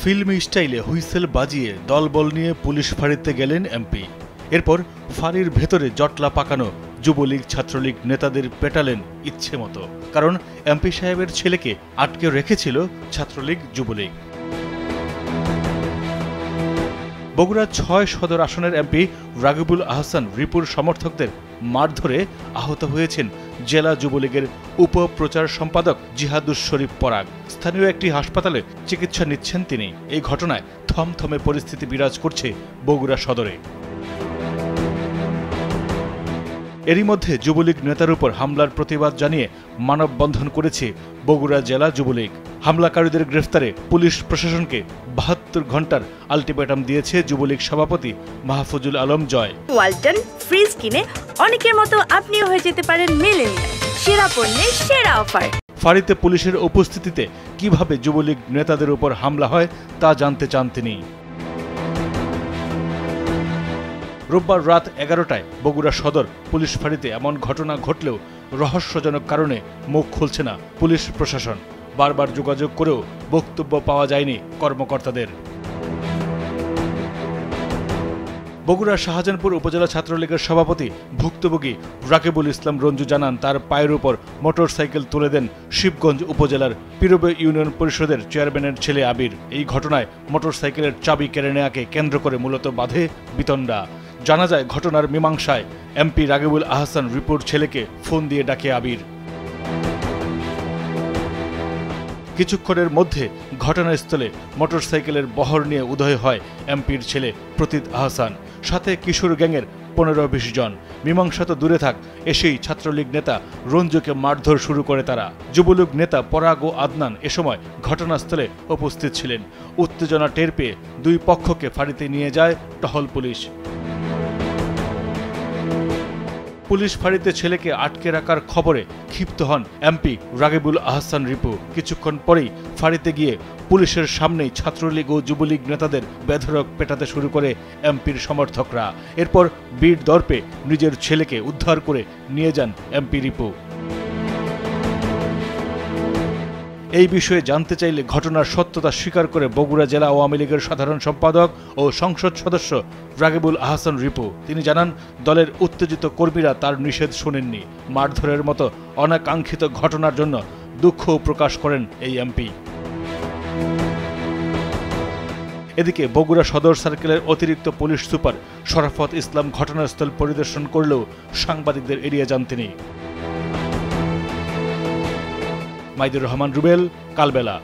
ফিল্মি স্টাইলে হুইসেল বাজিয়ে দলবল নিয়ে পুলিশ ফাঁড়িতে গেলেন এমপি। এরপর ফাঁড়ির ভেতরে জটলা পাকানো যুবলীগ ছাত্রলীগ নেতাদের পেটালেন ইচ্ছে মতো, কারণ এমপি সাহেবের ছেলেকে আটকে রেখেছিল ছাত্রলীগ যুবলীগ। বগুড়া ৬ সদর আসনের এমপি রাগিবুল আহসান রিপুর সমর্থকদের মারধরে আহত হয়েছেন জেলা যুবলীগের উপপ্রচার সম্পাদক জিহাদুস শরীফ পরাগ। স্থানীয় একটি হাসপাতালে চিকিৎসা নিচ্ছেন তিনি। এই ঘটনায় থমথমে পরিস্থিতি বিরাজ করছে বগুড়া সদরে। এরই মধ্যে যুবলীগ নেতার উপর হামলার প্রতিবাদ জানিয়ে মানববন্ধন করেছে বগুড়া জেলা যুবলীগ। হামলাকারীদের গ্রেফতারে পুলিশ প্রশাসনকে ৭২ ঘন্টার আলটিমেটাম দিয়েছে যুবলীগ সভাপতি মাহফুজুল আলম জয়। ওয়ালটন ফ্রিজ কিনে অনেকের মতো আপনিও হয়ে যেতে পারেন মিলেনিয়াল, সেরা পণ্যের সেরা অফার। ফাঁড়িতে পুলিশের উপস্থিতিতে কিভাবে যুবলীগ নেতাদের উপর হামলা হয় তা জানতে চান তিনি। রোববার রাত ১১টায় বগুড়া সদর পুলিশ ফাঁড়িতে এমন ঘটনা ঘটলেও রহস্যজনক কারণে মুখ খুলছে না পুলিশ প্রশাসন। বারবার যোগাযোগ করেও বক্তব্য পাওয়া যায়নি কর্মকর্তাদের। বগুড়া শাহজাহানপুর উপজেলা ছাত্রলীগের সভাপতি ভুক্তভোগী রাকিবুল ইসলাম রঞ্জু জানান, তার পায়ের উপর মোটরসাইকেল তুলে দেন শিবগঞ্জ উপজেলার পিরবে ইউনিয়ন পরিষদের চেয়ারম্যানের ছেলে আবির। এই ঘটনায় মোটরসাইকেলের চাবি কেড়ে নেওয়াকে কেন্দ্র করে মূলত বাধে বিতণ্ডা। জানা যায়, ঘটনার মীমাংসায় এমপি রাগিবুল আহসান রিপুর ছেলেকে ফোন দিয়ে ডাকে আবির। কিছুক্ষণের মধ্যে ঘটনাস্থলে মোটরসাইকেলের বহর নিয়ে উদয় হয় এমপির ছেলে প্রতীত আহসান, সাথে কিশোর গ্যাংয়ের ১৫-২০ জন। মীমাংসা তো দূরে থাক, এসেই ছাত্রলীগ নেতা রঞ্জুকে মারধর শুরু করে তারা। যুবলীগ নেতা পরাগ ও আদনান এ সময় ঘটনাস্থলে উপস্থিত ছিলেন। উত্তেজনা টের পেয়ে দুই পক্ষকে ফাঁড়িতে নিয়ে যায় টহল পুলিশ। পুলিশ ফাঁড়িতে ছেলেকে আটকে রাখার খবরে ক্ষিপ্ত হন এমপি রাগিবুল আহসান রিপু। কিছুক্ষণ পরেই ফাঁড়িতে গিয়ে পুলিশের সামনেই ছাত্রলীগ ও যুবলীগ নেতাদের বেধড়ক পেটাতে শুরু করে এমপির সমর্থকরা। এরপর বীর দর্পে নিজের ছেলেকে উদ্ধার করে নিয়ে যান এমপি রিপু। এই বিষয়ে জানতে চাইলে ঘটনার সত্যতা স্বীকার করে বগুড়া জেলা আওয়ামী লীগের সাধারণ সম্পাদক ও সংসদ সদস্য রাগিবুল আহসান রিপু। তিনি জানান, দলের উত্তেজিত কর্মীরা তার নিষেধ শোনেননি। মারধরের মতো অনাকাঙ্ক্ষিত ঘটনার জন্য দুঃখ প্রকাশ করেন এই এমপি। এদিকে বগুড়া সদর সার্কেলের অতিরিক্ত পুলিশ সুপার শরাফত ইসলাম ঘটনাস্থল পরিদর্শন করলেও সাংবাদিকদের এড়িয়ে যান তিনি। মাইদুর রহমান রুবেল, কালবেলা।